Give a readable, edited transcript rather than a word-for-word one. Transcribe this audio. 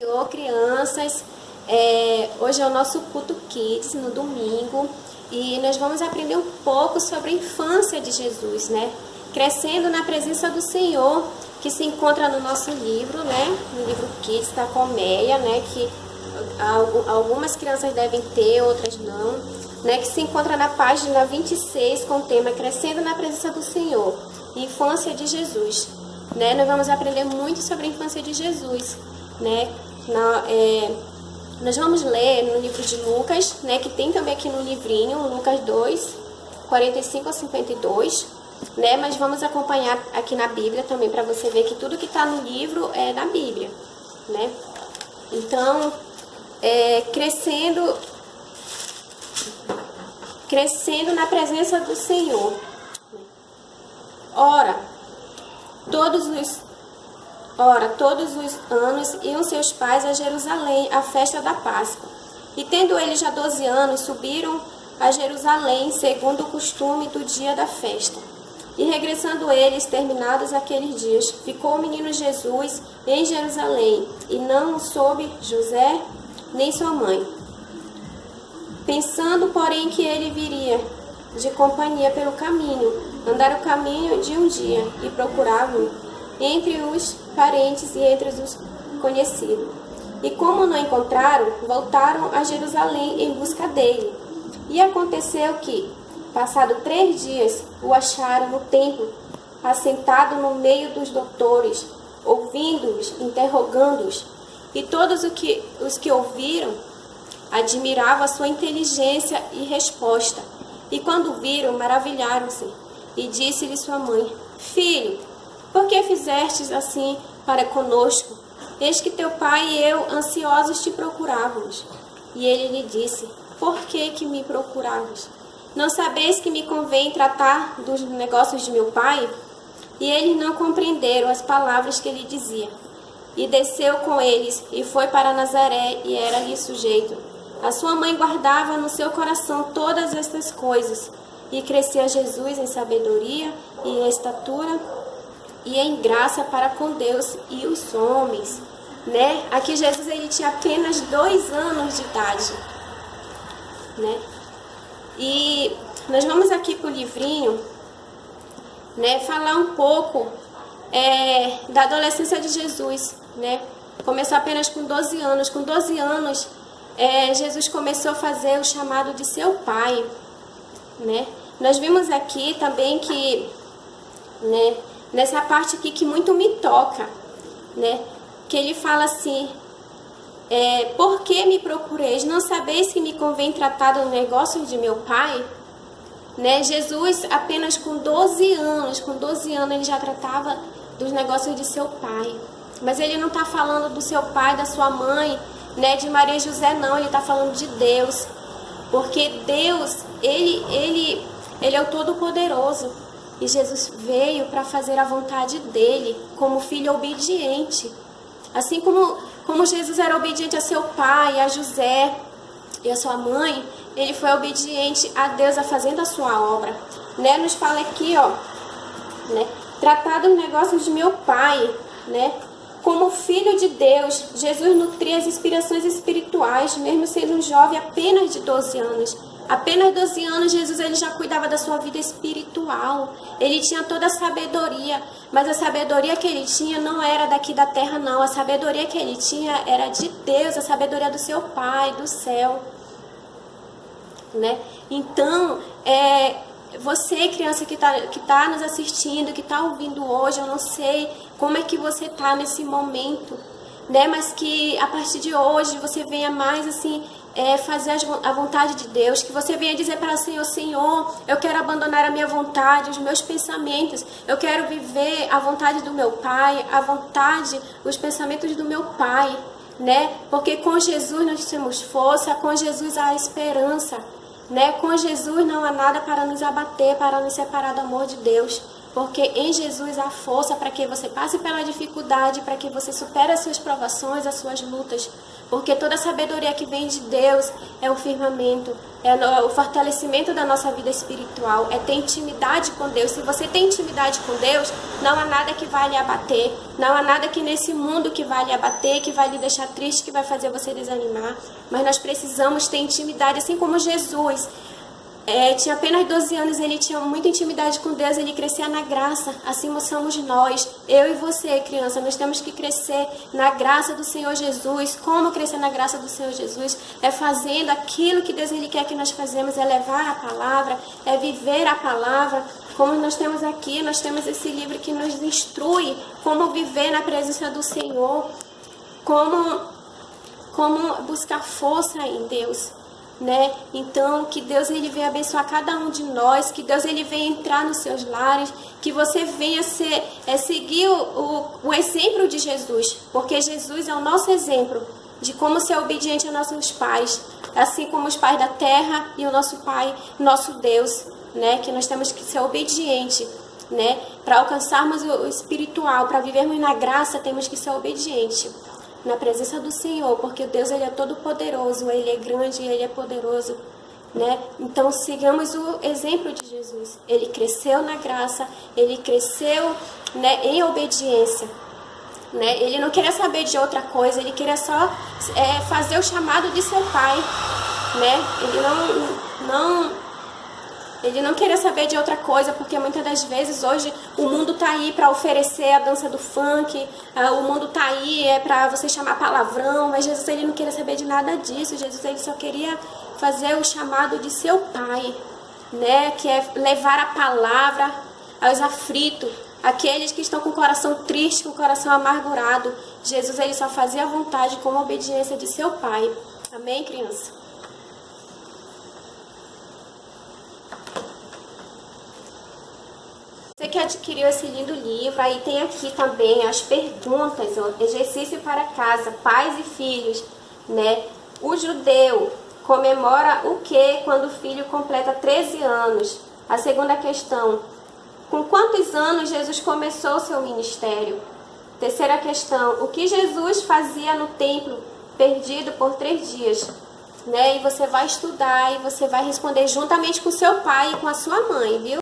Oi, crianças, hoje é o nosso culto Kids no domingo e nós vamos aprender um pouco sobre a infância de Jesus, né? Crescendo na presença do Senhor, que se encontra no nosso livro, né? No livro Kids da Colmeia, né? Que algumas crianças devem ter, outras não, né? Que se encontra na página 26 com o tema Crescendo na presença do Senhor, infância de Jesus, né? Nós vamos aprender muito sobre a infância de Jesus, né? Nós vamos ler no livro de Lucas, né, que tem também aqui no livrinho, Lucas 2, 45 a 52, né, mas vamos acompanhar aqui na Bíblia também, para você ver que tudo que está no livro é na Bíblia, né. Então, crescendo na presença do Senhor. Ora, todos os anos iam seus pais a Jerusalém à festa da Páscoa. E tendo eles já 12 anos, subiram a Jerusalém, segundo o costume do dia da festa. E regressando eles, terminados aqueles dias, ficou o menino Jesus em Jerusalém, e não o soube José nem sua mãe. Pensando, porém, que ele viria de companhia pelo caminho, andaram o caminho de um dia, e procuravam entre os parentes e entre os conhecidos. E como não encontraram, voltaram a Jerusalém em busca dele. E aconteceu que, passado 3 dias, o acharam no templo, assentado no meio dos doutores, ouvindo-os, interrogando-os. E todos os que ouviram admiravam a sua inteligência e resposta. E quando viram, maravilharam-se. E disse-lhe sua mãe: Filho, por que fizestes assim para conosco? Eis que teu pai e eu, ansiosos, te procurávamos. E ele lhe disse: Por que me procuravas? Não sabeis que me convém tratar dos negócios de meu pai? E eles não compreenderam as palavras que ele dizia. E desceu com eles, e foi para Nazaré, e era-lhe sujeito. A sua mãe guardava no seu coração todas estas coisas. E crescia Jesus em sabedoria e em estatura e em graça para com Deus e os homens, né? Aqui Jesus ele tinha apenas 2 anos de idade, né? E nós vamos aqui para o livrinho, né? Falar um pouco da adolescência de Jesus, né? Começou apenas com 12 anos. Com 12 anos, Jesus começou a fazer o chamado de seu pai, né? Nós vimos aqui também que, né? Nessa parte aqui que muito me toca, né? Que ele fala assim: por que me procureis? Não sabeis que me convém tratar do negócio de meu pai? Né? Jesus, apenas com 12 anos, ele já tratava dos negócios de seu pai. Mas ele não está falando do seu pai, da sua mãe, né? De Maria e José, não. Ele está falando de Deus. Porque Deus, ele é o Todo-Poderoso. E Jesus veio para fazer a vontade dele, como filho obediente. Assim como Jesus era obediente a seu pai, a José e a sua mãe, ele foi obediente a Deus, a fazendo a sua obra. Né? Nos fala aqui, ó, né? Tratar dos negócios de meu pai, né? Como filho de Deus, Jesus nutria as inspirações espirituais, mesmo sendo um jovem apenas de 12 anos. Apenas 12 anos, Jesus ele já cuidava da sua vida espiritual. Ele tinha toda a sabedoria, mas a sabedoria que ele tinha não era daqui da terra, não. A sabedoria que ele tinha era de Deus, a sabedoria do seu Pai, do céu, né? Então, você, criança que tá nos assistindo, que está ouvindo hoje, eu não sei como é que você está nesse momento, né? Mas que a partir de hoje você venha mais assim, fazer a vontade de Deus, que você venha dizer para o Senhor: Senhor, eu quero abandonar a minha vontade, os meus pensamentos, eu quero viver a vontade do meu Pai, a vontade, os pensamentos do meu Pai, né? Porque com Jesus nós temos força, com Jesus há esperança, né? Com Jesus não há nada para nos abater, para nos separar do amor de Deus. porque em Jesus há força para que você passe pela dificuldade, para que você supere as suas provações, as suas lutas, porque toda a sabedoria que vem de Deus é o firmamento, é o fortalecimento da nossa vida espiritual, é ter intimidade com Deus. Se você tem intimidade com Deus, não há nada que vai lhe abater, não há nada aqui nesse mundo que vai lhe abater, que vai lhe deixar triste, que vai fazer você desanimar, mas nós precisamos ter intimidade, assim como Jesus. Tinha apenas 12 anos, ele tinha muita intimidade com Deus, ele crescia na graça, assim somos nós, eu e você, criança, nós temos que crescer na graça do Senhor Jesus. Como crescer na graça do Senhor Jesus? É fazendo aquilo que Deus ele quer que nós fazemos, é levar a palavra, é viver a palavra, como nós temos aqui, nós temos esse livro que nos instrui como viver na presença do Senhor, como buscar força em Deus. Né? Então, que Deus ele venha abençoar cada um de nós, que Deus ele venha entrar nos seus lares, que você venha seguir o exemplo de Jesus, porque Jesus é o nosso exemplo de como ser obediente aos nossos pais, assim como os pais da terra e o nosso Pai, nosso Deus, né? Que nós temos que ser obedientes, né? Para alcançarmos o espiritual, para vivermos na graça, temos que ser obedientes na presença do Senhor, porque Deus ele é todo poderoso, ele é grande, ele é poderoso, né? Então sigamos o exemplo de Jesus. Ele cresceu na graça, ele cresceu, né, em obediência, né? Ele não queria saber de outra coisa, ele queria só fazer o chamado de seu pai, né? Ele não queria saber de outra coisa, porque muitas das vezes hoje o mundo está aí para oferecer a dança do funk, o mundo está aí para você chamar palavrão, mas Jesus ele não queria saber de nada disso. Jesus ele só queria fazer o chamado de seu pai, né? Que é levar a palavra aos aflitos, aqueles que estão com o coração triste, com o coração amargurado. Jesus ele só fazia a vontade com a obediência de seu pai. Amém, criança? Você que adquiriu esse lindo livro, aí tem aqui também as perguntas, exercício para casa, pais e filhos, né? O judeu comemora o que quando o filho completa 13 anos? A segunda questão, com quantos anos Jesus começou seu ministério? Terceira questão, o que Jesus fazia no templo perdido por 3 dias? Né? E você vai estudar e você vai responder juntamente com seu pai e com a sua mãe, viu?